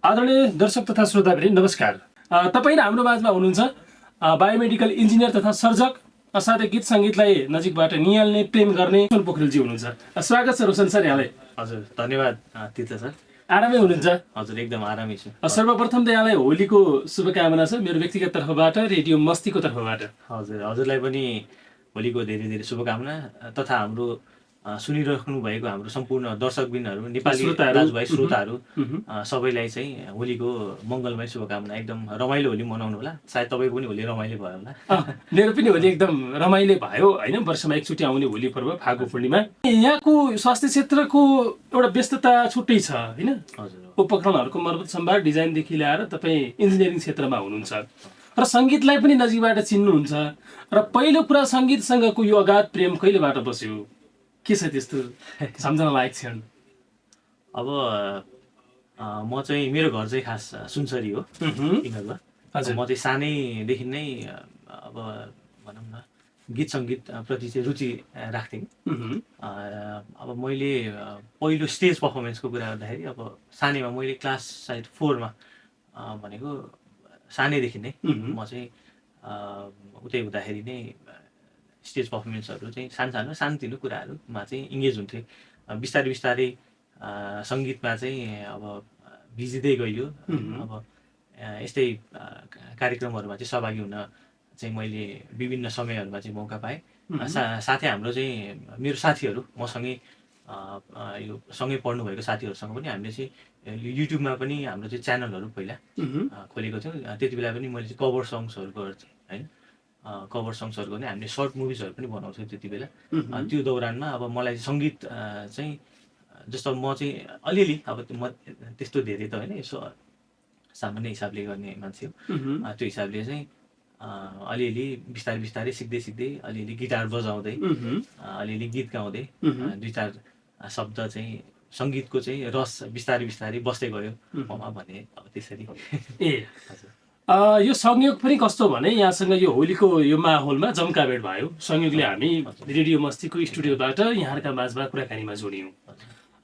आदरणीय दर्शक तथा श्रोतावृन्द नमस्कार। तपाईँ हाम्रो माझमा हुनुहुन्छ बायोमेडिकल इन्जिनियर तथा सर्जक साथै गीत सङ्गीतलाई नजिकबाट निहाल्ने प्रेम गर्ने रोशन पोखरेलजी हुनुहुन्छ। स्वागत छ रोशन सर यहाँलाई। हजुर धन्यवाद तीर्थ सर। आरामै हुनुहुन्छ? हजुर एकदम आरामै छु। सर्वप्रथम त यहाँलाई होलीको शुभकामना छ मेरो व्यक्तिगत तर्फबाट, रेडियो मस्तीको तर्फबाट। हजुरलाई पनि होलीको धेरै धेरै शुभकामना तथा हाम्रो सुनिराख्नु भएको हाम्रो सम्पूर्ण दर्शकबिनहरू, नेपाली दाजुभाइ श्रोताहरू सबैलाई चाहिँ होलीको मङ्गलमय शुभकामना। एकदम रमाइलो होली मनाउनु होला। सायद तपाईँको पनि होली रमाइलो भयो होला। मेरो पनि होली एकदम रमाइलो भयो होइन। वर्षमा एकचोटि आउने होली पर्व फागु पूर्णिमा। यहाँको स्वास्थ्य क्षेत्रको एउटा व्यस्तता छुट्टै छ होइन। हजुर उपकरणहरूको मर्मत सम्भार डिजाइनदेखि ल्याएर तपाईँ इन्जिनियरिङ क्षेत्रमा हुनुहुन्छ र सङ्गीतलाई पनि नजिकबाट चिन्नुहुन्छ। र पहिलो कुरा सङ्गीतसँगको यो अगाध प्रेम कहिलेबाट बस्यो? के छ त्यस्तो सम्झना लायक क्षण? अब म चाहिँ मेरो घर चाहिँ खास सुनसरी हो इङ्गलमा। म चाहिँ सानैदेखि नै अब भनौँ न गीत सङ्गीत प्रति चाहिँ रुचि राख्थेँ। अब मैले पहिलो स्टेज पर्फर्मेन्सको कुरा गर्दाखेरि अब सानैमा मैले क्लास सायद 4मा भनेको सानैदेखि नै म चाहिँ उतै हुँदाखेरि नै स्टेज पर्फर्मेन्सहरू चाहिँ सानोतिनो कुराहरूमा चाहिँ इङ्गेज हुन्थेँ। बिस्तारै बिस्तारै सङ्गीतमा चाहिँ अब भिजिँदै गइयो। अब यस्तै कार्यक्रमहरूमा चाहिँ सहभागी हुन चाहिँ मैले विभिन्न समयहरूमा चाहिँ मौका पाएँ। साथै हाम्रो चाहिँ मेरो साथीहरू मसँगै यो सँगै पढ्नुभएको साथीहरूसँग पनि हामीले चाहिँ युट्युबमा पनि हाम्रो चाहिँ च्यानलहरू पहिला खोलेको थियौँ। त्यति बेला पनि मैले चाहिँ कभर सङ्ग्सहरू गर्थेँ होइन। कभर सङ्ग्सहरू गर्ने हामीले सर्ट मुभिजहरू पनि बनाउँथ्यौँ त्यति बेला। त्यो दौरानमा अब मलाई सङ्गीत चाहिँ जस्तो म चाहिँ अलिअलि अब म त्यस्तो धेरै त होइन, यसो सामान्य हिसाबले गर्ने मान्छे हो। त्यो हिसाबले चाहिँ अलिअलि बिस्तारै बिस्तारै सिक्दै सिक्दै अलिअलि गिटार बजाउँदै अलिअलि गीत गाउँदै दुई चार शब्द चाहिँ सङ्गीतको चाहिँ रस बिस्तारै बिस्तारै बस्दै गयो ममा भने अब त्यसरी। ए हजुर। यो संयोग पनि कस्तो भने यहाँसँग यो होलीको यो माहौलमा जम्काभेट भयो। संयोगले हामी रेडियो मस्तीको स्टुडियोबाट यहाँहरूका माझमा कुराकानीमा जोडियौँ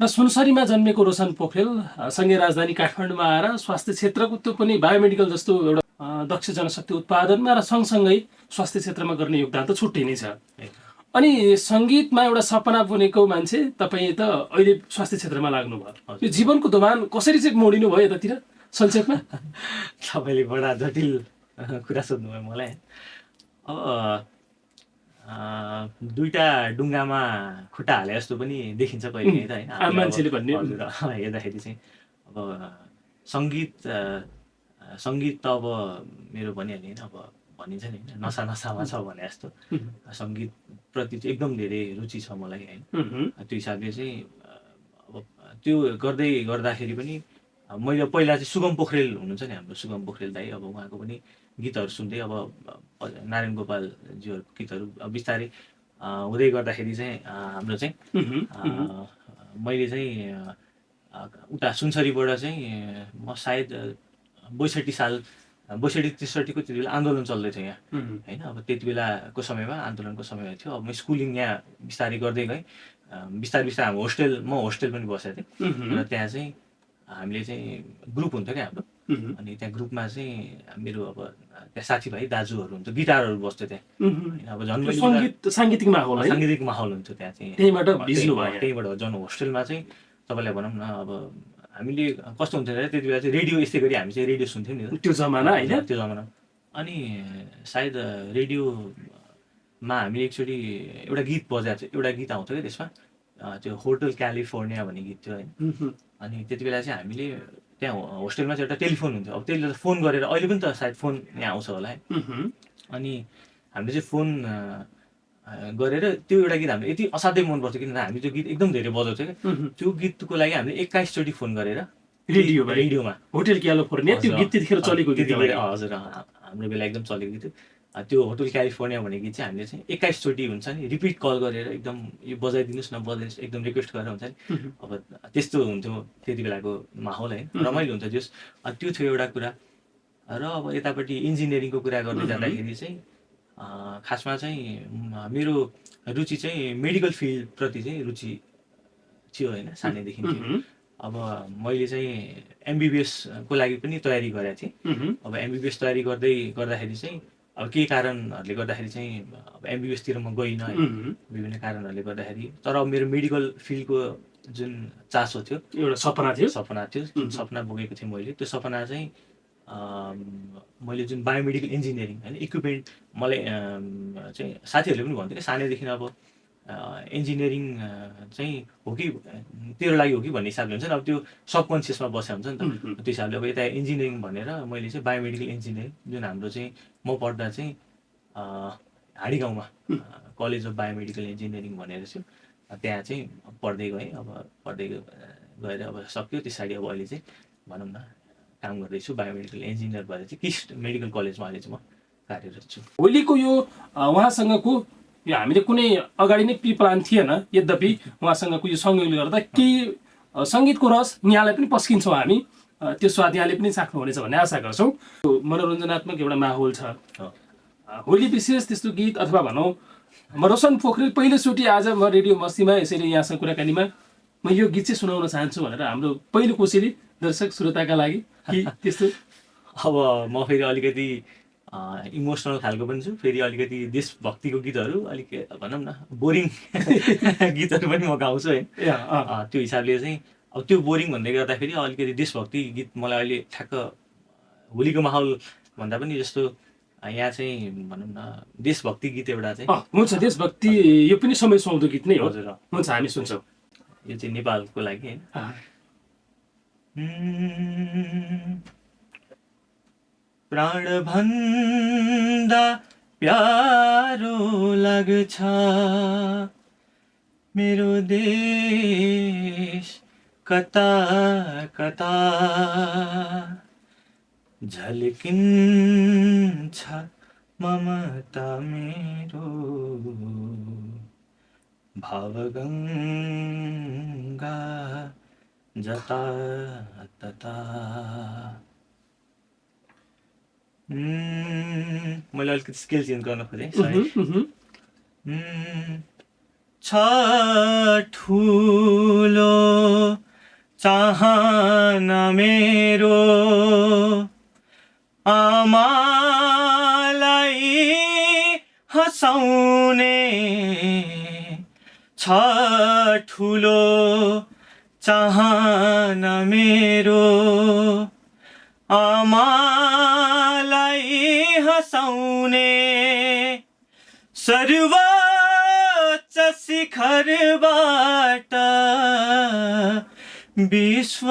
र सुनसरीमा जन्मेको रोशन पोखरेल सँगै राजधानी काठमाडौँमा आएर स्वास्थ्य क्षेत्रको त्यो पनि बायोमेडिकल जस्तो एउटा दक्ष जनशक्ति उत्पादनमा र सँगसँगै स्वास्थ्य क्षेत्रमा गर्ने योगदान त छुट्टै नै छ। अनि सङ्गीतमा एउटा सपना बुनेको मान्छे तपाईँ त अहिले स्वास्थ्य क्षेत्रमा लाग्नुभयो। यो जीवनको दोभान कसरी चाहिँ मोडिनु भयो यतातिर संक्षेपमा? तपाईँले बडा जटिल कुरा सोध्नुभयो मलाई। अब दुईटा डुङ्गामा खुट्टा हाले जस्तो पनि देखिन्छ कहिले त होइन मान्छेले भन्ने। हजुर हेर्दाखेरि चाहिँ अब सङ्गीत त अब मेरो भनिहालेँ होइन। अब भनिन्छ नि होइन नसामा छ भने जस्तो सङ्गीतप्रति चाहिँ एकदम धेरै रुचि छ मलाई होइन। त्यो हिसाबले चाहिँ अब त्यो गर्दै गर्दाखेरि पनि मैले पहिला चाहिँ सुगम पोखरेल हुनुहुन्छ नि हाम्रो सुगम पोखरेल दाइ। अब उहाँको पनि गीतहरू सुन्दै अब नारायण गोपालजीहरूको गीतहरू बिस्तारै हुँदै गर्दाखेरि चाहिँ हाम्रो चाहिँ मैले चाहिँ उता सुनसरीबाट चाहिँ म सायद 62-63को त्यति बेला आन्दोलन चल्दै थियो यहाँ होइन। अब त्यति बेलाको समयमा आन्दोलनको समय थियो। अब म स्कुलिङ यहाँ बिस्तारै गर्दै गएँ। बिस्तारै म होस्टेल पनि बसेको थिएँ र त्यहाँ चाहिँ हामीले चाहिँ ग्रुप हुन्थ्यो क्या हाम्रो। अनि त्यहाँ ग्रुपमा चाहिँ मेरो अब त्यहाँ साथीभाइ दाजुहरू हुन्छ, गिटारहरू बस्थ्यो त्यहाँ होइन। अब झन् साङ्गीतिक माहौल हुन्थ्यो त्यहाँ चाहिँ। त्यहीँबाट झन् होस्टेलमा चाहिँ तपाईँलाई भनौँ न अब हामीले कस्तो हुन्थ्यो भने त्यति बेला चाहिँ रेडियो यस्तै गरी हामी चाहिँ रेडियो सुन्थ्यौँ नि त्यो जमाना होइन। त्यो जमाना अनि सायद रेडियोमा हामीले एकचोटि एउटा गीत बजाएको थियो। एउटा गीत आउँथ्यो क्या त्यसमा, त्यो होटल क्यालिफोर्निया भन्ने गीत थियो होइन। अनि त्यति बेला चाहिँ हामीले त्यहाँ होस्टेलमा चाहिँ एउटा टेलिफोन हुन्थ्यो। अब त्यसले फोन गरेर अहिले पनि त सायद फोन यहाँ आउँछ होला है। अनि हामीले चाहिँ फोन गरेर त्यो एउटा गीत हामीले यति असाध्यै मन पर्थ्यो किनभने हामी त्यो गीत एकदम धेरै बजाउँथ्यो क्या। त्यो गीतको लागि हामीले 21 चोटि फोन गरेर रेडियोमा होटल क्यालिफोर्निया त्यो गीत त्यतिखेर चलेको गीत। हजुर हाम्रो बेला एकदम चलेको गीत थियो त्यो होटल क्यालिफोर्निया भन्ने गीत चाहिँ हामीले चाहिँ 21 चोटि हुन्छ नि रिपिट कल गरेर एकदम यो बजाइदिनुहोस् न बजाइदिनुहोस् एकदम रिक्वेस्ट गरेर हुन्छ नि। अब त्यस्तो हुन्थ्यो त्यति बेलाको माहौल होइन। रमाइलो हुन्थ्यो त्यस। त्यो थियो एउटा कुरा। र अब यतापट्टि इन्जिनियरिङको कुरा गर्दै जाँदाखेरि चाहिँ खासमा चाहिँ मेरो रुचि चाहिँ मेडिकल फिल्डप्रति चाहिँ रुचि थियो होइन, सानैदेखि थियो। अब मैले चाहिँ एमबिबिएसको लागि पनि तयारी गरेको थिएँ। अब एमबिबिएस तयारी गर्दाखेरि चाहिँ अब केही कारणहरूले गर्दाखेरि चाहिँ अब एमबिबिएसतिर म गइनँ है, विभिन्न कारणहरूले गर्दाखेरि। तर अब मेरो मेडिकल फिल्डको जुन चासो थियो, एउटा सपना थियो, जुन सपना बोकेको थिएँ मैले, त्यो सपना चाहिँ मैले जुन बायोमेडिकल इन्जिनियरिङ होइन इक्विपमेन्ट मलाई चाहिँ साथीहरूले पनि भन्थ्यो कि सानैदेखि अब इन्जिनियरिङ चाहिँ हो कि तेरो लागि हो कि भन्ने हिसाबले हुन्छ नि, अब त्यो सबकन्सियसमा बसेको हुन्छ नि त। त्यो हिसाबले अब यता इन्जिनियरिङ भनेर मैले चाहिँ बायोमेडिकल इन्जिनियरिङ जुन हाम्रो चाहिँ म पढ्दा चाहिँ हाडी गाउँमा कलेज अफ बायोमेडिकल इन्जिनियरिङ भनेर थियो, त्यहाँ चाहिँ पढ्दै गएँ। अब पढ्दै गएर अब सक्यो, त्यसरी अब अहिले चाहिँ भनौँ न काम गर्दैछु बायोमेडिकल इन्जिनियर भएर चाहिँ किस्ट मेडिकल कलेजमा अहिले चाहिँ म कार्यरत छु। होलीको यो उहाँसँगको यो हामीले कुनै अगाडि नै प्री प्लान थिएन, यद्यपि उहाँसँगको यो संयोगले गर्दा केही सङ्गीतको रस यहाँलाई पनि पस्किन्छौँ हामी, त्यो स्वाद यहाँले पनि चाख्नुहुनेछ भन्ने आशा गर्छौँ। मनोरञ्जनात्मक एउटा माहौल छ, होली विशेष त्यस्तो गीत अथवा भनौँ म रोशन पोखरेल पहिलोचोटि आज म रेडियो मस्तीमा यसरी यहाँसँग कुराकानीमा म यो गीत चाहिँ सुनाउन चाहन्छु भनेर हाम्रो पहिलो कोसेली दर्शक श्रोताका लागि कि त्यस्तो? अब म फेरि अलिकति इमोसनल खालको पनि छु, फेरि अलिकति देशभक्तिको गीतहरू अलिक भनौँ न बोरिङ गीतहरू पनि म गाउँछु है। त्यो हिसाबले चाहिँ अब त्यो बोरिङ भन्दै गर्दाखेरि अलिकति देशभक्ति गीत मलाई अहिले ठ्याक्क होलीको माहौल भन्दा पनि जस्तो यहाँ चाहिँ भनौँ न देशभक्ति गीत एउटा चाहिँ हुन्छ, देशभक्ति यो पनि समय सुहाउँदो गीत नै हो। हजुर, हुन्छ, हामी सुन्छौँ। यो चाहिँ नेपालको लागि होइन। प्राण भन्दा प्यारो लाग्छ मेरो देश कता कता झल्किन्छ ममता मेरो भावगङ्गा जता तता। मैले अलिकति स्केल चेन्ज गर्न खोजेँ, छ ठुलो चाहना मेरो आमालाई हँसाउने, छ ठुलो चाहना मेरो आमालाई हँसाउने, सर्वोच्च शिखरबाट विश्व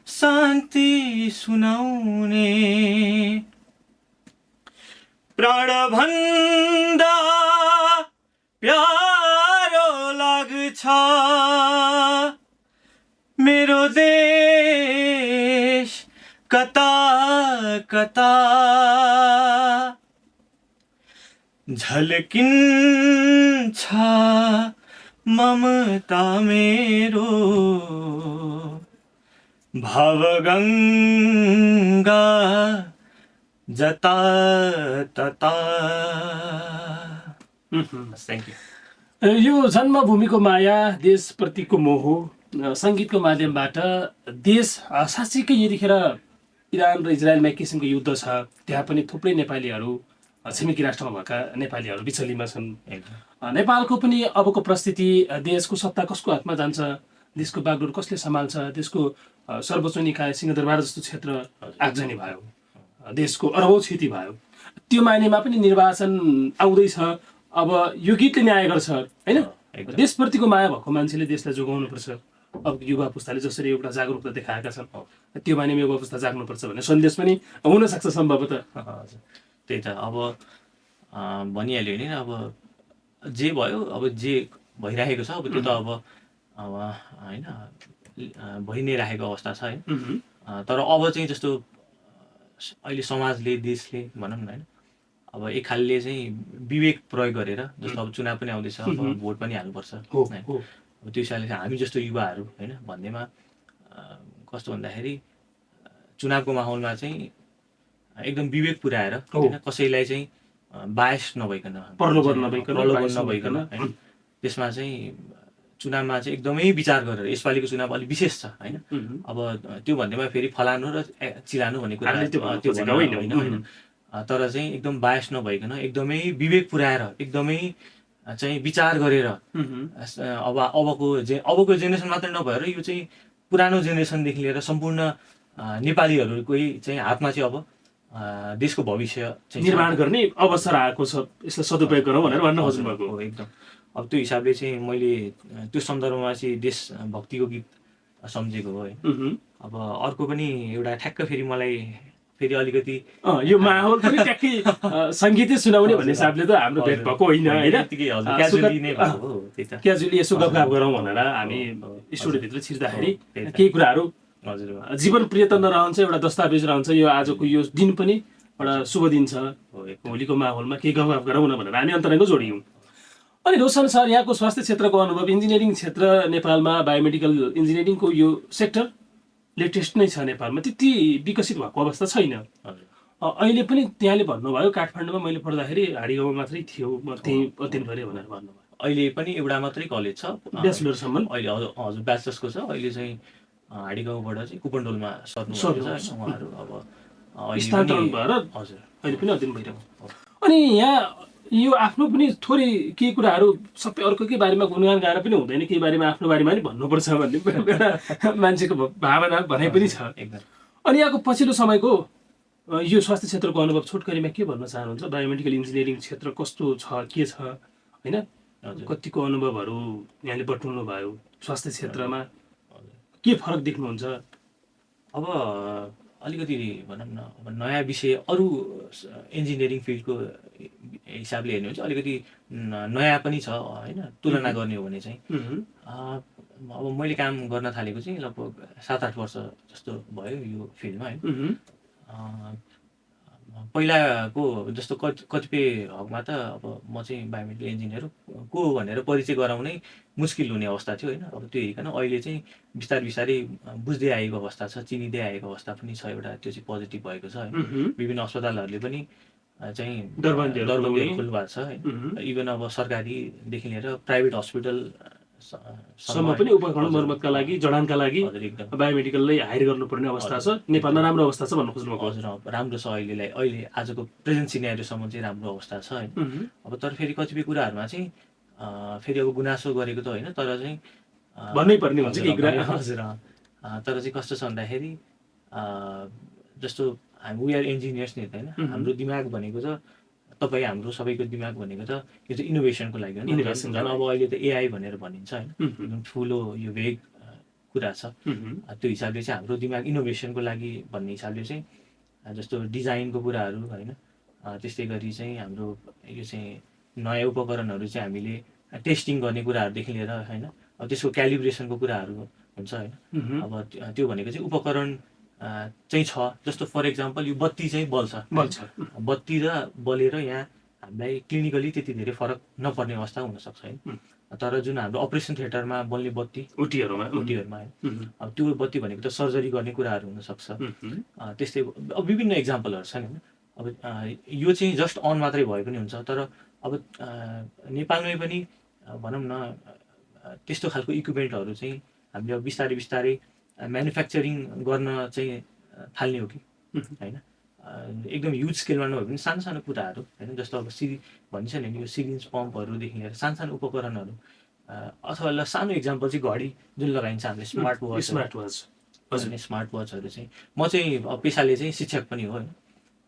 शान्ति सुनाउने, प्राण भन्दा प्यारो लाग्छ मेरो देश कता कता झल्किन्छ ममता मेरो भावगङ्गा जता तता। Thank you. यो जन्मभूमिको माया, देशप्रतिको मोह, सङ्गीतको माध्यमबाट देश साँच्चीकै यतिखेर इरान र इजरायलमा एक किसिमको युद्ध छ, त्यहाँ पनि थुप्रै नेपालीहरू छिमेकी राष्ट्रमा भएका नेपालीहरू बिचलीमा छन्। नेपालको पनि अबको परिस्थिति, देशको सत्ता कसको हातमा जान्छ, देशको बागडोर कसले सम्हाल्छ, देशको सर्वोच्च निकाय सिंहदरबार जस्तो क्षेत्र आगजनी भयो, देशको अरबौँ क्षति भयो, त्यो मायनेमा पनि निर्वाचन आउँदैछ। अब यो गीतले न्याय गर्छ होइन, देशप्रतिको माया भएको मान्छेले देशलाई जोगाउनुपर्छ। अब युवा पुस्ताले जसरी एउटा जागरुकता देखाएका छन्, त्यो मानेमा युवा पुस्ता जाग्नुपर्छ भन्ने सन्देश पनि हुनसक्छ सम्भवतः। त्यही त अब भनिहाल्यो नि, अब जे भयो, अब जे भइरहेको छ अब त्यो त अब होइन भइ नै राखेको अवस्था छ है। तर अब चाहिँ जस्तो अहिले समाजले देशले भनौँ न होइन, अब एक खालले चाहिँ विवेक प्रयोग गरेर, जस्तो अब चुनाव पनि आउँदैछ, अब भोट पनि हाल्नुपर्छ होइन। अब त्यो हिसाबले हामी जस्तो युवाहरू होइन भन्दैमा कस्तो भन्दाखेरि चुनावको माहौलमा चाहिँ एकदम विवेक पुर्याएर होइन, कसैलाई चाहिँ बायस नभइकन, प्रलोभन नभइकन होइन, त्यसमा चाहिँ चुनावमा चाहिँ एकदमै विचार गरेर यसपालिको चुनाव अलिक विशेष छ होइन। अब त्यो भन्दैमा फेरि फलानु र चिलानु भन्ने कुरा त्यो होइन, तर चाहिँ एकदम बायस नभइकन एकदमै विवेक पुर्याएर एकदमै चाहिँ विचार गरेर अबको जेनेरेसन मात्रै नभएर यो चाहिँ पुरानो जेनेरेसनदेखि लिएर सम्पूर्ण नेपालीहरूकै चाहिँ हातमा चाहिँ अब देशको भविष्य निर्माण गर्ने अवसर आएको छ, यसलाई सदुपयोग गरौँ भनेर भन्न खोज्नु भएको हो एकदम। अब त्यो हिसाबले चाहिँ मैले त्यो सन्दर्भमा चाहिँ देशभक्तिको गीत सम्झेको हो है। अब अर्को पनि एउटा ठ्याक्क फेरि मलाई फेरि अलिकति यो माहौल पनि ट्याक्कै सङ्गीतै सुनाउने भन्ने हिसाबले त हाम्रो भेट भएको होइन होइन, क्याजुअली यसो गफगाफ गरौँ भनेर हामी स्टुडियोभित्र छिर्दाखेरि केही कुराहरू जीवन प्रिय त नरहन्छ, एउटा दस्तावेज रहन्छ। यो आजको यो दिन पनि एउटा शुभ दिन छ, होलीको माहौलमा केही गफगाफ गरौँ न भनेर हामी अन्तरङ्ग जोडियौँ। अनि रोशन सर, यहाँको स्वास्थ्य क्षेत्रको अनुभव, इन्जिनियरिङ क्षेत्र नेपालमा बायोमेडिकल इन्जिनियरिङको यो सेक्टर लेटेस्ट नै छ नेपालमा, त्यति विकसित भएको अवस्था छैन। अहिले पनि त्यहाँले भन्नुभयो काठमाडौँमा मैले पढ्दाखेरि हाडीगाउँमा मात्रै थियो, म त्यहीँ अध्ययन गरेँ भनेर भन्नुभयो। अहिले पनि एउटा मात्रै कलेज छ ब्याचलरसम्म, अहिले हजुर ब्याचलर्सको छ। अहिले चाहिँ हाडीगाउँबाट चाहिँ कुपनडोलमा सर्नु उहाँहरू अब स्थानान्तरण भएर हजुर अहिले पनि अध्ययन भइरहेको। अनि यहाँ यो आफ्नो पनि थोरै केही कुराहरू सबै अर्कोकै बारेमा गुणगान गाएर पनि हुँदैन, केही बारेमा आफ्नो बारेमा पनि भन्नुपर्छ भन्ने एउटा मान्छेको भावना भनाइ पनि छ एकदम। अनि यहाँको पछिल्लो समयको यो स्वास्थ्य क्षेत्रको अनुभव छोटकरीमा के भन्न चाहनुहुन्छ? बायोमेडिकल इन्जिनियरिङ क्षेत्र कस्तो छ, के छ होइन, कतिको अनुभवहरू यहाँले बटुल्नु भयो स्वास्थ्य क्षेत्रमा, के फरक देख्नुहुन्छ? अब अलिकति भनौँ न, अब नयाँ विषय अरू इन्जिनियरिङ फिल्डको हिसाबले हेर्ने हो भने अलिकति नयाँ पनि छ होइन, तुलना गर्ने हो भने चाहिँ। अब मैले काम गर्न थालेको चाहिँ लगभग 7-8 वर्ष जस्तो भयो यो फिल्डमा होइन। पहिलाको जस्तो कतिपय हकमा त अब म चाहिँ बायोमेडिकल इन्जिनियर को भनेर परिचय गराउनै मुस्किल हुने अवस्था थियो होइन। अब त्यो हेरिकन अहिले चाहिँ बिस्तारै बुझ्दै आएको अवस्था छ, चिनिँदै आएको अवस्था पनि छ एउटा, त्यो चाहिँ पोजिटिभ भएको छ होइन। विभिन्न अस्पतालहरूले पनि चाहिँ दरबन्दीहरू खोल्नु भएको छ होइन। इभन अब सरकारीदेखि लिएर प्राइभेट हस्पिटल सम्म पनि उपकरण मर्मतका लागि, जडानका लागि बायोमेडिकललाई हायर गर्नुपर्ने अवस्था छ। नेपालमा राम्रो अवस्था छ भन्नु खोज्नु भएको? हजुर राम्रो छ, अहिले आजको प्रेजेन्ट सिनेरियोसम्म चाहिँ राम्रो अवस्था छ होइन। अब तर फेरि कतिपय कुराहरूमा चाहिँ फेरि अब गुनासो गरेको त होइन, तर चाहिँ भन्नै पर्ने हुन्छ केही कुरा। हजुर तर चाहिँ कस्तो छ भन्दाखेरि जस्तो हामी वी आर इन्जिनियर्स नि होइन, हाम्रो दिमाग भनेको त तपाईँ हाम्रो सबैको दिमाग भनेको त यो चाहिँ इनोभेसनको लागि हो नि। झन् अब अहिले त एआई भनेर भनिन्छ होइन, एकदम ठुलो यो भेग कुरा छ। त्यो हिसाबले चाहिँ हाम्रो दिमाग इनोभेसनको लागि भन्ने हिसाबले चाहिँ जस्तो डिजाइनको कुराहरू होइन, त्यस्तै गरी चाहिँ हाम्रो यो चाहिँ नयाँ उपकरणहरू चाहिँ हामीले टेस्टिङ गर्ने कुराहरूदेखि लिएर होइन, अब त्यसको क्यालिब्रेसनको कुराहरू हुन्छ होइन। अब त्यो भनेको चाहिँ उपकरण चाहिँ छ। जस्तो फर इक्जाम्पल यो बत्ती चाहिँ बल्छ, बत्ती र बलेर यहाँ हामीलाई क्लिनिकली त्यति धेरै फरक नपर्ने अवस्था हुनसक्छ होइन। तर जुन हाम्रो अपरेसन थिएटरमा बल्ने बत्ती ओटीहरूमा होइन, अब त्यो बत्ती भनेको त सर्जरी गर्ने कुराहरू हुनसक्छ। त्यस्तै अब विभिन्न इक्जाम्पलहरू छन् होइन। अब यो चाहिँ जस्ट अन मात्रै भए पनि हुन्छ, तर अब नेपालमै पनि भनौँ न त्यस्तो खालको इक्विपमेन्टहरू चाहिँ हामीले अब बिस्तारै म्यानुफ्याक्चरिङ गर्न चाहिँ थाल्ने हो कि होइन। एकदम ह्युज स्केलमा नभए पनि सानो कुराहरू होइन, जस्तो अब भनिन्छ नि यो सिरिन्ज पम्पहरूदेखि लिएर सानो उपकरणहरू, अथवा ल सानो इक्जाम्पल चाहिँ घडी जुन लगाइन्छ हामीले स्मार्ट वाचहरू चाहिँ म चाहिँ पेसाले चाहिँ शिक्षक पनि हो होइन।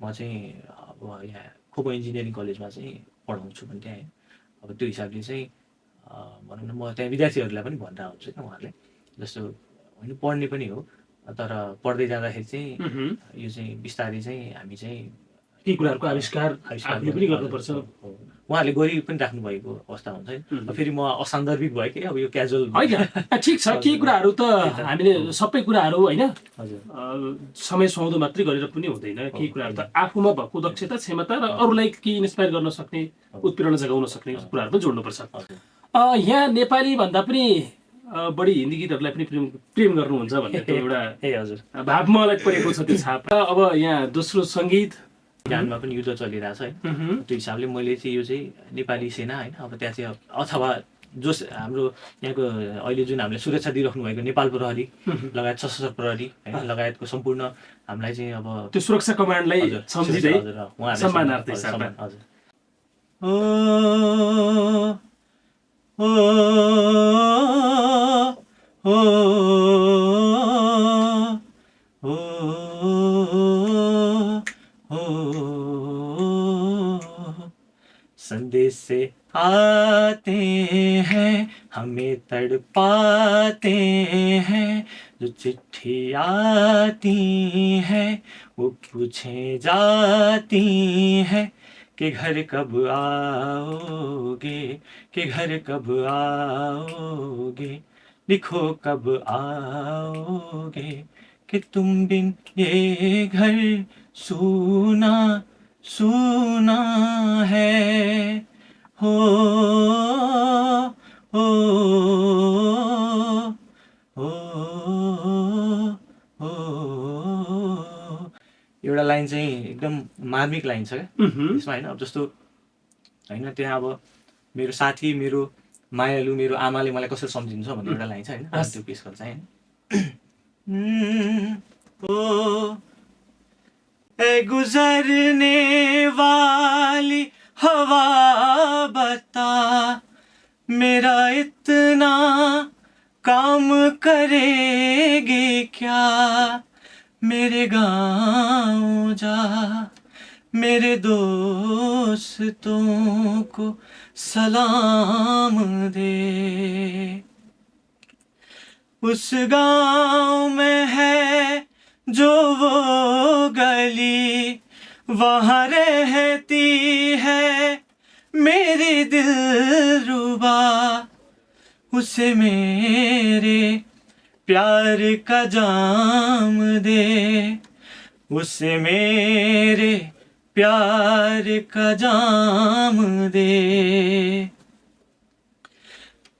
म चाहिँ अब यहाँ खोपो इन्जिनियरिङ कलेजमा चाहिँ पढाउँछु भने त्यहाँ होइन। अब त्यो हिसाबले चाहिँ भनौँ न म त्यहाँ विद्यार्थीहरूलाई पनि भनेर आउँछु होइन, उहाँहरूलाई जस्तो होइन पढ्ने पनि हो, तर पढ्दै जाँदाखेरि चाहिँ यो चाहिँ बिस्तारै चाहिँ हामी चाहिँ केही कुराहरूको आविष्कार पनि गर्नुपर्छ। उहाँहरूले गरि पनि राख्नु भएको अवस्था हुन्छ होइन। फेरि म असान्दर्भिक भयो कि अब यो क्याजुअल होइन, ठिक छ। केही कुराहरू त हामीले सबै कुराहरू होइन समय सुहाउँदो मात्रै गरेर पनि हुँदैन। केही कुराहरू त आफूमा भएको दक्षता, क्षमता र अरूलाई केही इन्सपायर गर्न सक्ने, उत्प्रेरणा जगाउन सक्ने कुराहरू पनि जोड्नुपर्छ। यहाँ नेपाली भन्दा पनि बढी हिन्दी गीतहरूलाई पनि प्रेम गर्नुहुन्छ भन्ने एउटा भाव मलाई परेको छ, त्यो छाप। अब यहाँ दोस्रो सङ्गीत ज्ञानमा पनि युद्ध चलिरहेछ होइन। त्यो हिसाबले मैले चाहिँ यो चाहिँ नेपाली सेना होइन, अब त्यहाँ चाहिँ अथवा जो हाम्रो यहाँको अहिले जुन हामीले सुरक्षा दिइराख्नु भएको नेपाल प्रहरी लगायत सशस्त्र प्रहरी होइन लगायतको सम्पूर्ण हामीलाई चाहिँ अब त्यो सुरक्षा कमान्डलाई हजुर सम्झिँदै हजुर उहाँहरूले सम्मानार्थी हिसाबमा हजुर ओ ओ संदेश से आते हैं हमें तड़पाते हैं जो चिट्ठी आती है वो पूछे जाती है कि घर कब आओगे कि घर कब आओगे लिखो कब आओगे कि तुम बिन ये घर सूना सूना है हो ओ ओ एउटा लाइन चाहिँ एकदम मार्मिक लाइन छ क्या त्यसमा होइन अब जस्तो होइन त्यहाँ अब मेरो साथी मेरो मायालु मेरो आमाले मलाई कसरी सम्झिन्छ भन्ने एउटा लाइन छ होइन त्यो पेस गर्छ होइन ओ ए गुजरने वाली हवा बता मेरा इतना काम करेगी क्या मेरे गाँव जा मेरे दोस्तों को सलाम दे उस गाँव में है जो वो गली वहाँ रहती है मेरी दिलरुबा उसे मेरे प्यार का जाम दे उसे मेरे प्यार का जाम दे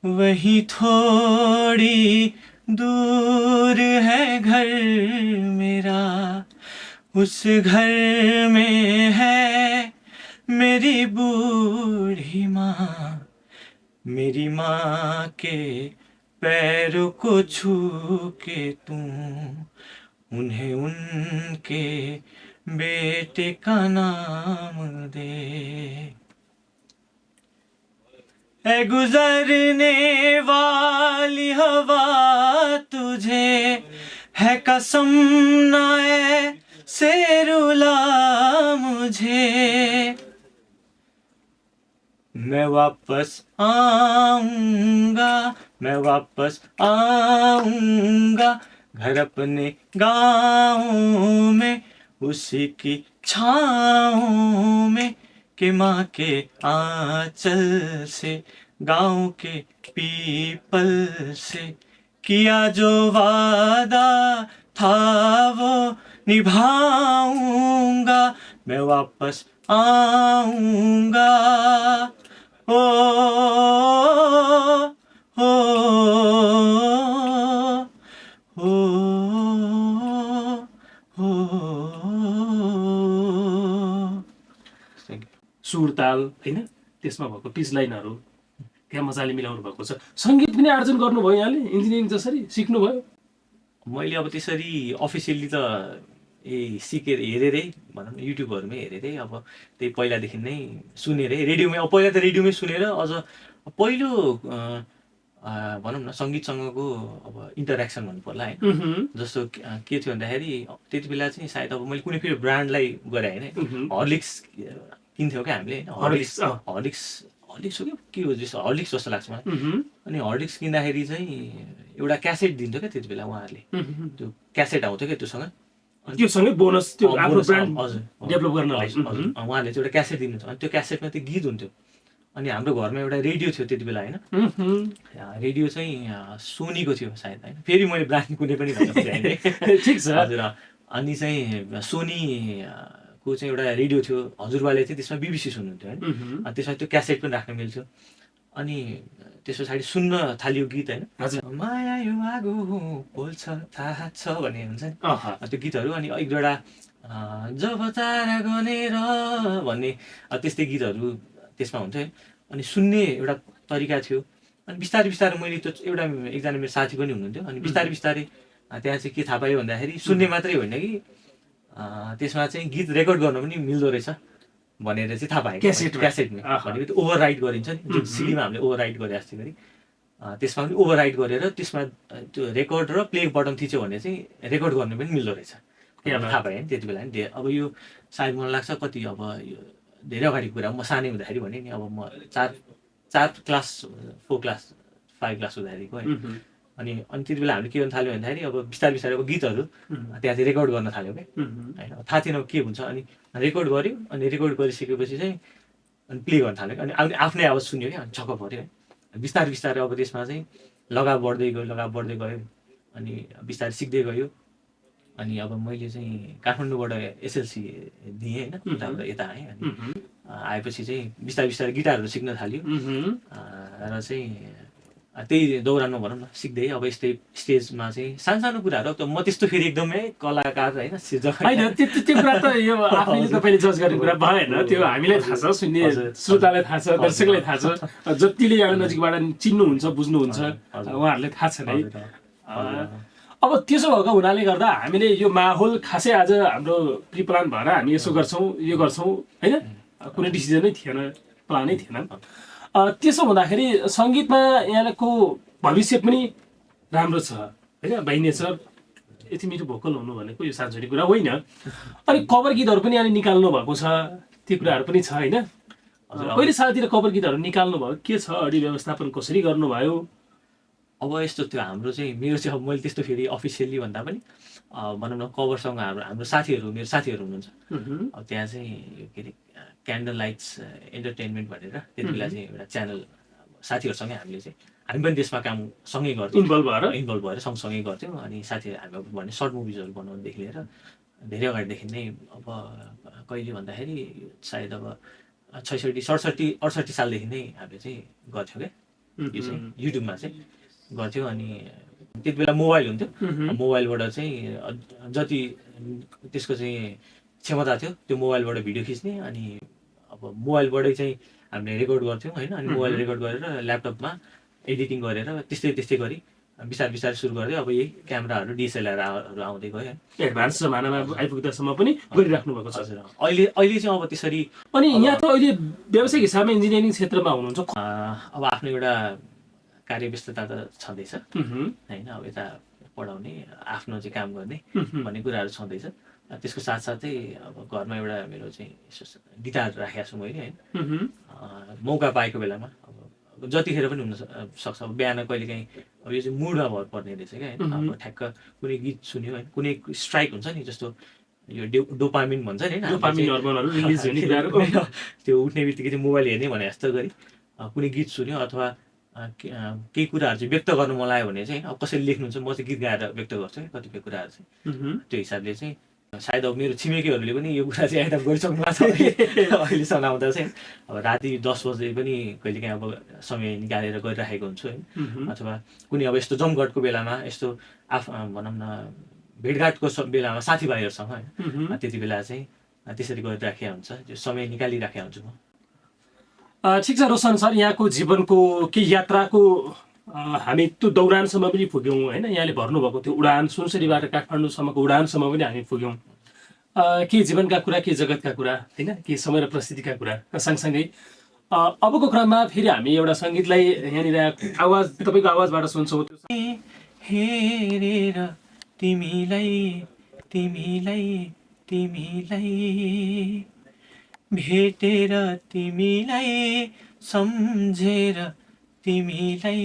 वही थोड़ी दूर है घर मेरा उस घर में है मेरी बूढ़ी माँ मेरी माँ के पैरों को छू के तू उन्हें उनके बेटे का नाम दे ऐ गुजरने वाली हवा तुझे है कसम ना ऐसे रुला मुझे मैं वापस आऊंगा घर अपने गाँव में उसी की छाँव में कि माँ के आंचल से गाँव के पीपल से किया जो वादा था वो निभाऊंगा मैं वापस आऊंगा ओ ओ ओ सुर ताल होइन त्यसमा भएको पिच लाइनहरू त्यहाँ मजाले मिलाउनु भएको छ सङ्गीत पनि आर्जन गर्नुभयो यहाँले इन्जिनियरिङ जसरी सिक्नुभयो मैले अब त्यसरी अफिसियल्ली त सिकेर हेरेरै भनौँ न युट्युबहरूमै हेरेरै अब त्यही पहिलादेखि नै सुनेरै रेडियोमै अब पहिला त रेडियोमै सुनेर अझ पहिलो भनौँ न सङ्गीतसँगको अब इन्टरेक्सन भन्नु पर्ला होइन जस्तो के थियो भन्दाखेरि त्यति बेला चाहिँ सायद अब मैले कुनै फेरि ब्रान्डलाई गरेँ होइन हर्लिक्स किन्थ्यौँ क्या हामीले हर्लिक्स हो कि के हो जस्तो हर्लिक्स जस्तो लाग्छ मलाई अनि हर्लिक्स किन्दाखेरि चाहिँ एउटा क्यासेट दिन्थ्यो क्या त्यति बेला उहाँहरूले त्यो क्यासेट आउँथ्यो क्या त्योसँग त्यो सँगै बोनस त्यो आफ्नो ब्रान्ड हजुर डेभलप गर्नलाई हजुर उहाँहरूले चाहिँ एउटा क्यासेट दिनुहुन्छ अनि त्यो क्यासेटमा त्यो गीत हुन्थ्यो अनि हाम्रो घरमा एउटा रेडियो थियो त्यति बेला होइन रेडियो चाहिँ सोनीको थियो सायद होइन फेरि मैले ब्रान्ड कुनै पनि ठिक छ हजुर अनि चाहिँ सोनीको चाहिँ एउटा रेडियो थियो हजुरबाले चाहिँ त्यसमा बिबिसी सुन्नुहुन्थ्यो होइन अनि त्यसमा त्यो क्यासेट पनि राख्न मिल्थ्यो अनि त्यस पछाडि सुन्न थालियो गीत होइन माया यो आगो बोल्छ थाहा छ भन्ने हुन्छ नि त्यो गीतहरू अनि एक दुईवटा जब तारा गनेर भन्ने त्यस्तै गीतहरू त्यसमा हुन्थ्यो अनि सुन्ने एउटा तरिका थियो अनि बिस्तारै बिस्तारै मैले त्यो एउटा एकजना मेरो साथी पनि हुनुहुन्थ्यो, अनि बिस्तारै बिस्तारै त्यहाँ चाहिँ के थाहा पायो भन्दाखेरि सुन्ने मात्रै होइन कि त्यसमा चाहिँ गीत रेकर्ड गर्न पनि मिल्दो रहेछ भनेर चाहिँ थाहा पाएँ। क्यासेटमा भनेको त्यो ओभर राइट गरिन्छ नि, जुन सिडीमा हामीले ओभर राइट गरे जस्तै गरी त्यसमा पनि ओभर राइट गरेर त्यसमा त्यो रेकर्ड र प्ले बटन थिच्यो भने चाहिँ रेकर्ड गर्न पनि मिल्दो रहेछ थाहा पाएँ नि त्यति बेला नि। अब यो सायद मलाई लाग्छ कति अब यो धेरै अगाडिको कुरा, म सानै हुँदाखेरि भने नि अब म 4 क्लास 4 क्लास 5 क्लास हुँदाखेरिको है। अनि त्यति बेला हामीले के गर्न थाल्यो भन्दाखेरि अब बिस्तारै बिस्तारै अब गीतहरू त्यहाँ चाहिँ रेकर्ड गर्न थाल्यो क्या होइन, थाहा थिएन के हुन्छ। अनि रेकर्ड गऱ्यो, अनि रेकर्ड गरिसकेपछि चाहिँ अनि प्ले गर्न थाल्यो, अनि आफ्नै आवाज सुन्यो क्या, अनि छक्क पऱ्यो है। बिस्तारै बिस्तारै अब त्यसमा चाहिँ लगाव बढ्दै गयो, अनि बिस्तारै सिक्दै गयो। अनि अब मैले चाहिँ काठमाडौँबाट एसएलसी दिएँ होइन, उताबाट यता आएँ। अनि आएपछि चाहिँ बिस्तारै बिस्तारै गिटारहरू सिक्न थाल्यो र चाहिँ त्यही दौरानमा भनौँ न सिक्दै अब यस्तै स्टेजमा चाहिँ सानो कुराहरू। अब म त्यस्तो फेरि एकदमै कलाकार होइन होइन, त्यो कुरा त यो आफैले तपाईँले जज गर्ने कुरा भएन, त्यो हामीलाई थाहा छ, सुन्ने श्रोतालाई थाहा छ, दर्शकलाई थाहा छ, जतिले यहाँ नजिकबाट चिन्नुहुन्छ बुझ्नुहुन्छ उहाँहरूलाई थाहा छ नै। अब त्यसो भएको हुनाले गर्दा हामीले यो माहौल खासै आज हाम्रो प्रिप्लान भएर हामी यसो गर्छौँ यो गर्छौँ होइन, कुनै डिसिजनै थिएन, प्लानै थिएन। त्यसो हुँदाखेरि सङ्गीतमा यहाँको भविष्य पनि राम्रो छ होइन, बाइ नेचर यति मिठो भोकल हुनु भनेको यो सानोटी कुरा होइन। अनि कभर गीतहरू पनि यहाँले निकाल्नु भएको छ, त्यो कुराहरू पनि छ होइन। कहिले सालतिर कभर गीतहरू निकाल्नु भयो, के छ अडियो व्यवस्थापन कसरी गर्नुभयो? अब यस्तो थियो हाम्रो चाहिँ, मेरो चाहिँ अब मैले त्यस्तो फेरि अफिसियल्ली भन्दा पनि भनौँ न कभरसँग हाम्रो मेरो साथीहरू हुनुहुन्छ। अब त्यहाँ चाहिँ यो के अरे क्यान्डल लाइट्स एन्टरटेनमेन्ट भनेर त्यति बेला चाहिँ एउटा च्यानल साथीहरूसँगै हामी पनि त्यसमा काम सँगै गर्थ्यौँ, इन्भल्भ भएर सँगसँगै गर्थ्यौँ। अनि साथीहरू हामी अब भने सर्ट मुभिजहरू बनाउनुदेखि लिएर धेरै अगाडिदेखि नै अब कहिले भन्दाखेरि सायद अब 67-68 सालदेखि नै हामीले चाहिँ गर्थ्यौँ क्या यो चाहिँ युट्युबमा चाहिँ गर्थ्यौँ। अनि त्यति बेला मोबाइल हुन्थ्यो, मोबाइलबाट चाहिँ जति त्यसको चाहिँ क्षमता थियो त्यो मोबाइलबाट भिडियो खिच्ने, अनि अब मोबाइलबाटै चाहिँ हामीले रेकर्ड गर्थ्यौँ होइन। अनि मोबाइल रेकर्ड गरेर ल्यापटपमा एडिटिङ गरेर त्यस्तै गरी बिस्तारै सुरु गर्दै अब यही क्यामेराहरू डिएसएलआरहरू आउँदै गयो, एडभान्स जमानामा आइपुग्दासम्म पनि गरिराख्नु भएको छ। अहिले चाहिँ अब त्यसरी। अनि यहाँ त अहिले व्यावसायिक हिसाबमा इन्जिनियरिङ क्षेत्रमा हुनुहुन्छ, अब आफ्नो एउटा कार्यव्यस्तता त छँदैछ होइन, अब यता पढाउने आफ्नो चाहिँ काम गर्ने भन्ने कुराहरू छँदैछ। त्यसको साथसाथै अब घरमा एउटा मेरो चाहिँ गिटार राखेको छु मैले होइन, मौका पाएको बेलामा अब जतिखेर पनि हुनसक्छ। अब बिहान कहिलेकाहीँ अब यो चाहिँ मुडमा भर पर्ने रहेछ क्या होइन। अब ठ्याक्क कुनै गीत सुन्यो होइन, कुनै स्ट्राइक हुन्छ नि, जस्तो यो डोपामिन भन्छ नि होइन, त्यो उठ्ने बित्तिकै चाहिँ मोबाइल हेर्ने भने जस्तो गरी कुनै गीत सुन्यो अथवा केही कुराहरू चाहिँ व्यक्त गर्नु मन लाग्यो भने चाहिँ अब कसैले लेख्नुहुन्छ, म चाहिँ गीत गाएर व्यक्त गर्छु क्या कतिपय कुराहरू चाहिँ। त्यो हिसाबले चाहिँ सायद अब मेरो छिमेकीहरूले पनि यो कुरा चाहिँ एडप्ट गरिसक्नु भएको छ अहिलेसम्म आउँदा चाहिँ। अब राति 10 बजे पनि कहिलेकाहीँ अब समय निकालेर गरिराखेको हुन्छु होइन, अथवा कुनै अब यस्तो जमघटको बेलामा यस्तो भनौँ न भेटघाटको बेलामा साथीभाइहरूसँग होइन, त्यति बेला चाहिँ त्यसरी गरिराखेको हुन्छ, त्यो समय निकालिराखेको हुन्छु म। ठिक छ रोशन सर, यहाँको जीवनको केही यात्राको हामी त्यो दौरानसम्म पनि पुग्यौँ होइन, यहाँले भर्नुभएको त्यो उडान सुनसरीबाट काठमाडौँसम्मको उडानसम्म पनि हामी पुग्यौँ। केही जीवनका कुरा, केही जगतका कुरा होइन, केही समय र परिस्थितिका कुरा सँगसँगै अबको क्रममा फेरि हामी एउटा सङ्गीतलाई यहाँनिर आवाज तपाईँको आवाजबाट सुन्छौँ। हेरेर तिमीलाई तिमीलाई तिमीलाई भेटेर तिमीलाई सम्झेर तिमीलाई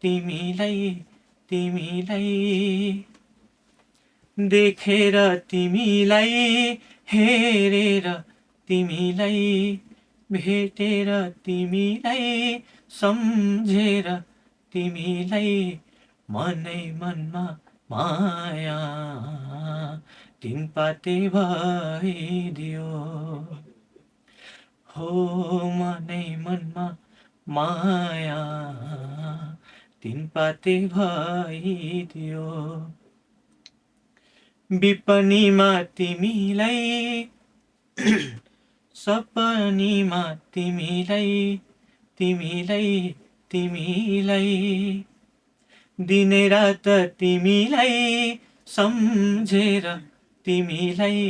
तिमीलाई तिमीलाई देखेर तिमीलाई हेरेर तिमीलाई भेटेर तिमीलाई सम्झेर तिमीलाई मनै मनमा माया तिन पाते भइदियो हो मनै मनमा माया तिन पाते भइदियो विपनीमा तिमीलाई सपनीमा तिमीलाई तिमीलाई तिमीलाई, दिने रात तिमीलाई सम्झेर तिमीलाई,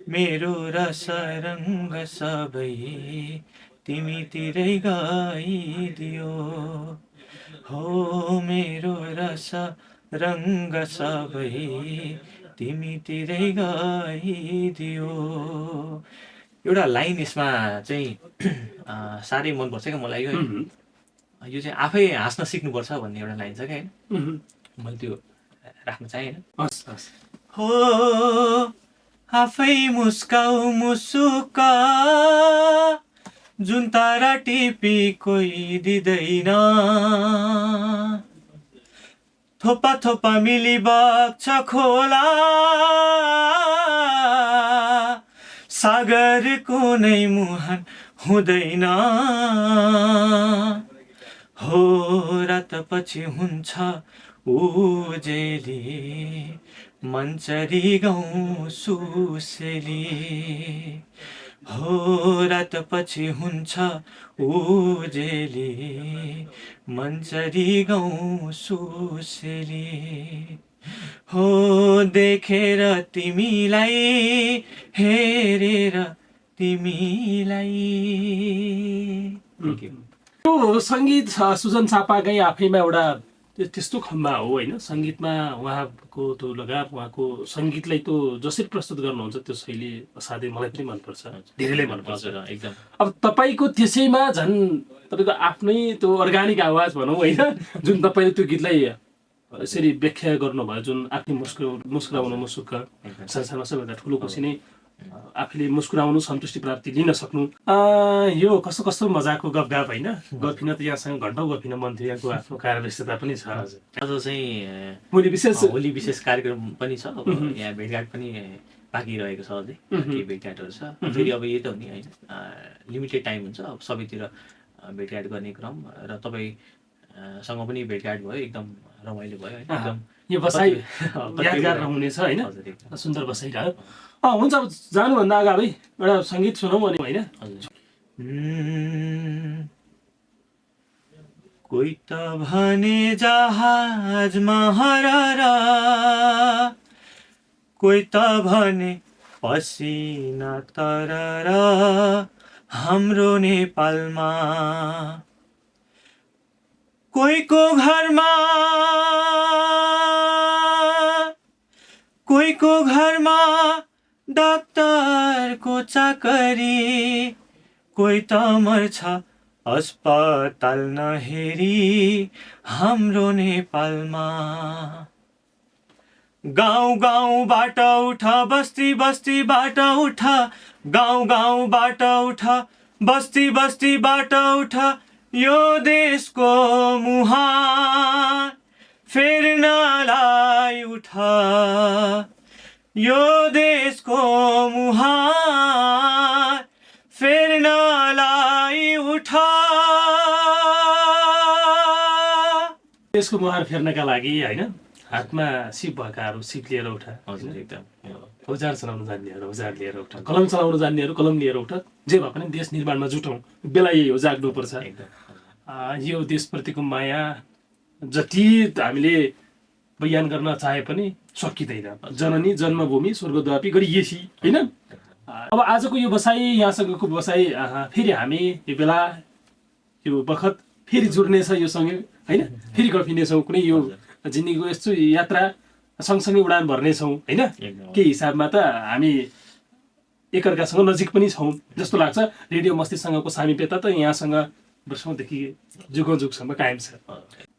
मेरो रस रङ्ग सबै तिमीतिरै गइदियो, हो मेरो रस रङ्ग सबै तिमीतिरै गइदियो। एउटा लाइन यसमा चाहिँ साह्रै मनपर्छ क्या मलाई यो उम्, यो चाहिँ आफै हाँस्न सिक्नुपर्छ भन्ने एउटा लाइन छ क्या होइन, उम्, मैले त्यो राख्न चाहेँ होइन। हस् हस् हो आफै मुस्काऊ मुसुक, जुन तारा टिपी कोही दिँदैन, थोपा थोपा मिली बग्छ खोला, सागर कुनै मुहान हुँदैन, हो रातपछि हुन्छ उजेली, मन्चरी गाउँ सुसेली, हो रातपछि हुन्छ उजेली, मन्चरी गाउँ सुसेली, हो देखेर तिमीलाई, हेरेर तिमीलाई। यो सङ्गीत सुजन चापाकै आफैमा एउटा त्यस्तो खम्बा हो होइन। सङ्गीतमा उहाँको त्यो लगाव, उहाँको सङ्गीतलाई त्यो जसरी प्रस्तुत गर्नुहुन्छ त्यो शैली असाध्यै मलाई पनि मनपर्छ, धेरैलाई मनपर्छ एकदम। अब तपाईँको त्यसैमा झन् तपाईँको आफ्नै त्यो अर्ग्यानिक आवाज भनौँ होइन, जुन तपाईँले त्यो गीतलाई यसरी व्याख्या गर्नुभयो, जुन आफै मुस्कुराउनु मुसुक्क, संसारमा सबैभन्दा ठुलो खुसी नै आफूले मुस्कुराउनु, सन्तुष्टि प्राप्ति लिन सक्नु। यो कस्तो कस्तो मजाको गफगाफ होइन। गफिन त यहाँसँग घन्टौँ गफिन मन थियो, यहाँको आफ्नो कार्यव्यस्तता पनि छ। आज चाहिँ भोलि विशेष होली विशेष कार्यक्रम पनि छ, अब यहाँ भेटघाट पनि बाँकी रहेको छ, अझै केही भेटघाटहरू छ। फेरि अब यही त हो नि होइन, लिमिटेड टाइम हुन्छ, अब सबैतिर भेटघाट गर्ने क्रम, र तपाईँसँग पनि भेटघाट भयो, एकदम रमाइलो भयो होइन। एकदम यो बसाइ यादगार रहनेछ होइन, सुन्दर बसाइरह्यो। हुन्छ, अब जानुभन्दा अगाडि एउटा सङ्गीत सुनौँ अनि होइन। कोही त भने जहाजमा हरार, कोही त भने पसिना तरर हाम्रो नेपालमा, कोहीको घरमा डाक्टरको चाकरी, कोही त मर्छ अस्पताल नहेरी हाम्रो नेपालमा, गाउँ गाउँबाट उठ बस्ती बस्तीबाट उठ, गाउँ गाउँबाट उठ बस्ती बस्तीबाट उठ, यो देशको मुहान फेर्नलाई उठ, यो देशको मुहान फेर्नलाई उठ। देशको मुहार फेर्नका लागि होइन, हातमा सिप भएकाहरू सिप लिएर उठ, हजुर एकदम। औजार चलाउन जान्नेहरू औजार लिएर उठ, कलम चलाउन जान्नेहरू कलम लिएर उठ। जे भए पनि देश निर्माणमा जुटौँ, बेला यही हो, जाग्नुपर्छ। यो देशप्रतिको माया जति हामीले बयान गर्न चाहे पनि सकिँदैन। जननी जन्मभूमि स्वर्गद्वापी गरिएसी होइन। अब आजको यो बसाइ, यहाँसँगको बसाइ, फेरि हामी यो बेला यो बखत फेरि जुड्नेछ यो सँगै होइन, फेरि गफिनेछौँ। कुनै यो जिन्दगीको यस्तो यात्रा सँगसँगै उडान भर्नेछौँ होइन। केही हिसाबमा त हामी एकअर्कासँग नजिक पनि छौँ जस्तो लाग्छ। रेडियो मस्तीसँगको सामिप्यता त यहाँसँग वर्षौँदेखि जुगौँजुगसम्म कायम छ।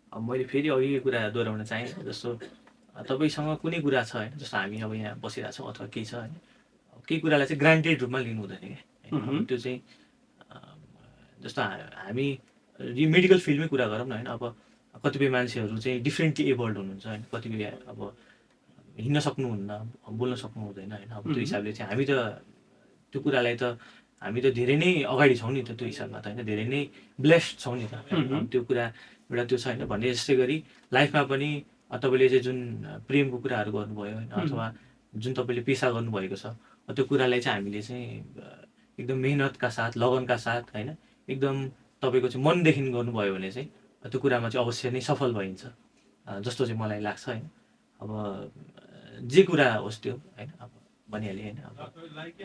अब मैले फेरि अघिको कुरा दोहोऱ्याउन चाहेँ, जस्तो तपाईँसँग कुनै कुरा छ होइन, जस्तो हामी अब यहाँ बसिरहेको छौँ अथवा केही छ होइन, केही कुरालाई चाहिँ ग्रान्टेड रूपमा लिनु हुँदैन क्या। त्यो चाहिँ जस्तो हामी मेडिकल फिल्डमै कुरा गरौँ न होइन, अब कतिपय मान्छेहरू चाहिँ डिफ्रेन्टली एबल्ड हुनुहुन्छ होइन, कतिपय अब हिँड्न सक्नुहुन्न, बोल्न सक्नु हुँदैन होइन। अब त्यो हिसाबले चाहिँ हामी त त्यो कुरालाई त हामी त धेरै नै अगाडि छौँ नि त, त्यो हिसाबमा त होइन, धेरै नै ब्लेस्ड छौँ नि त। त्यो कुरा एउटा त्यो छ होइन। भने जस्तै गरी लाइफमा पनि तपाईँले चाहिँ जुन प्रेमको कुराहरू गर्नुभयो होइन, अथवा जुन तपाईँले पेसा गर्नुभएको छ, त्यो कुरालाई चाहिँ हामीले चाहिँ एकदम मेहनतका साथ, लगनका साथ होइन, एकदम तपाईँको चाहिँ मनदेखि गर्नुभयो भने चाहिँ त्यो कुरामा चाहिँ अवश्य नै सफल भइन्छ जस्तो चाहिँ मलाई लाग्छ होइन। अब जे कुरा होस् त्यो होइन, अब भनिहालेँ होइन, अब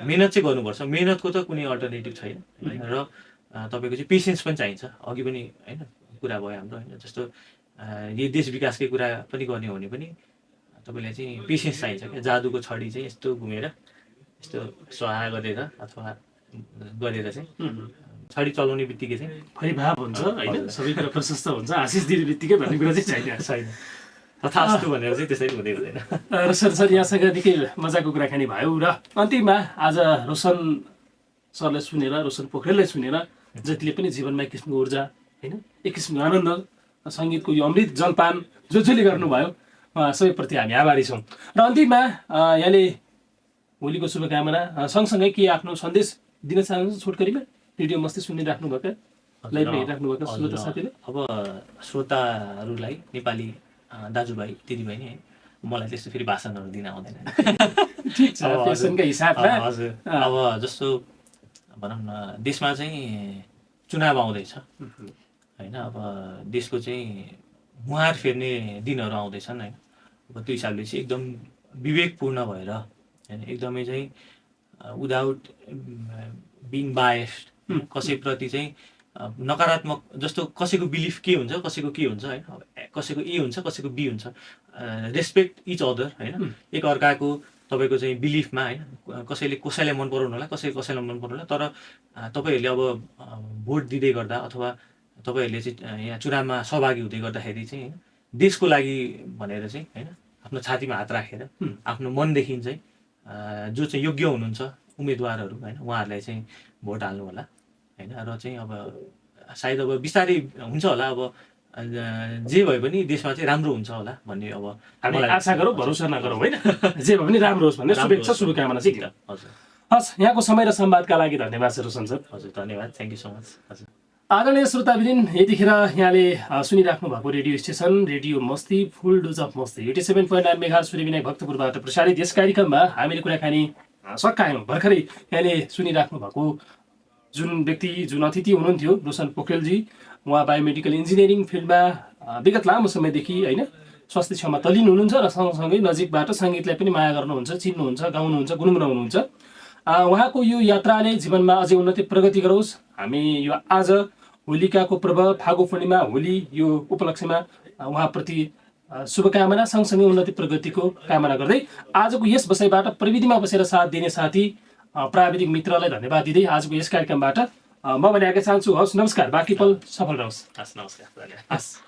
मेहनत चाहिँ गर्नुपर्छ, मेहनतको त कुनै अल्टरनेटिभ छैन होइन। र तपाईँको चाहिँ पेसेन्स पनि चाहिन्छ, अघि पनि होइन कुरा भयो हाम्रो होइन। जस्तो यही देश विकासकै कुरा पनि गर्ने हो भने पनि तपाईँलाई चाहिँ पेसेन्स चाहिन्छ क्या। जादुको छडी चाहिँ यस्तो घुमेर यस्तो स्वाहा गरेर अथवा गरेर चाहिँ छडी चलाउने बित्तिकै चाहिँ फरिभाव हुन्छ होइन, सबै कुरा प्रशस्त हुन्छ, आशिष दिने बित्तिकै भन्ने कुरा चाहिँ छैन। तथास्तु भनेर चाहिँ त्यसरी हुँदै हुँदैन। रोशन सर यहाँसँग निकै मजाको कुराकानी भयो र अन्तिममा आज रोशन सरलाई सुनेर, रोशन पोखरेललाई सुनेर जतिले पनि जीवनमा एक किसिमको ऊर्जा होइन, एक किसिमको आनन्द, सङ्गीतको यो अमृत जलपान जसले गर्नुभयो सबैप्रति हामी आभारी छौँ। र अन्तिममा यहाँले होलीको शुभकामना सँगसँगै के आफ्नो सन्देश दिन चाहनुहुन्छ छोटकरीमा? रेडियो मस्ती सुनिराख्नु भएका, लाइभमा हेरिराख्नु भएका श्रोता साथीले? अब श्रोताहरूलाई नेपाली दाजुभाइ दिदीबहिनी होइन, मलाई त्यस्तो फेरि भाषणहरू दिन आउँदैन। ठिक छ, फेसनका हिसाबमा हजुर। अब जस्तो भनौँ न देशमा चाहिँ चुनाव आउँदैछ होइन, अब देशको चाहिँ मुहार फेर्ने दिनहरू आउँदैछन् होइन। अब त्यो हिसाबले चाहिँ एकदम विवेकपूर्ण भएर होइन, एकदमै चाहिँ विदाउट बिङ बायस्ड कसैप्रति चाहिँ नकारात्मक, जस्तो कसैको बिलिफ के हुन्छ, कसैको के हुन्छ होइन, कसैको ए हुन्छ, कसैको बी हुन्छ, रेस्पेक्ट इच अदर होइन, एक अर्काको तपाईँको चाहिँ बिलिफमा होइन। कसैले कसैलाई मन पराउनु होला, कसैले कसैलाई मन पराउनु होला, तर तपाईँहरूले अब भोट दिँदै गर्दा अथवा तपाईँहरूले चाहिँ यहाँ चुनावमा सहभागी हुँदै गर्दाखेरि चाहिँ होइन, देशको लागि भनेर चाहिँ होइन आफ्नो छातीमा हात राखेर आफ्नो मनदेखि चाहिँ जो चाहिँ योग्य हुनुहुन्छ उम्मेदवारहरू होइन, उहाँहरूलाई चाहिँ भोट हाल्नु होला होइन। र चाहिँ अब सायद अब बिस्तारै हुन्छ होला, अब जे भए पनि देशमा चाहिँ राम्रो हुन्छ होला भन्ने अब हामी आशा गरौँ, भरोसा नगरौँ होइन। जे भए पनि राम्रो होस् भन्ने शुभेच्छा शुभकामना चाहिँ दिन्छ। हजुर हस्, यहाँको समय र संवादका लागि धन्यवाद सर रोशन सर। हजुर धन्यवाद, थ्याङ्क यू सो मच। हजुर आदरणीय श्रोतावृन्द, यतिखेर यहाँले सुनिराख्नु भएको रेडियो स्टेसन रेडियो मस्ती, फुल डोज अफ मस्ती 87.9 मेगाहर्ज सूर्यविनायक भक्तपुरबाट प्रसारित यस कार्यक्रममा हामीले कुराकानी सकायौँ। भर्खरै यहाँले सुनिराख्नु भएको जुन व्यक्ति, जुन अतिथि हुनुहुन्थ्यो रोशन पोखरेलजी, उहाँ बायोमेडिकल इन्जिनियरिङ फिल्डमा विगत लामो समयदेखि होइन स्वास्थ्य सेवामा तल्लीन हुनुहुन्छ र सँगसँगै नजिकबाट सङ्गीतलाई पनि माया गर्नुहुन्छ, चिन्नुहुन्छ, गाउनुहुन्छ, गुनगुनाउनुहुन्छ। उहाँको यो यात्राले जीवनमा अझै उन्नति प्रगति गरोस्। हामी यो आज होलिकाको पर्व फागु पूर्णिमा होली यो उपलक्ष्यमा उहाँप्रति शुभकामना सँगसँगै उन्नति प्रगतिको कामना गर्दै आजको यस विषयबाट प्रविधिमा बसेर साथ दिने साथी प्राविधिक मित्रलाई धन्यवाद दिँदै आजको यस कार्यक्रमबाट म भने आगे चाहन्छु। हस्, नमस्कार, बाँकी पल सफल रहोस्। हस्, नमस्कार, धन्यवाद। हस्।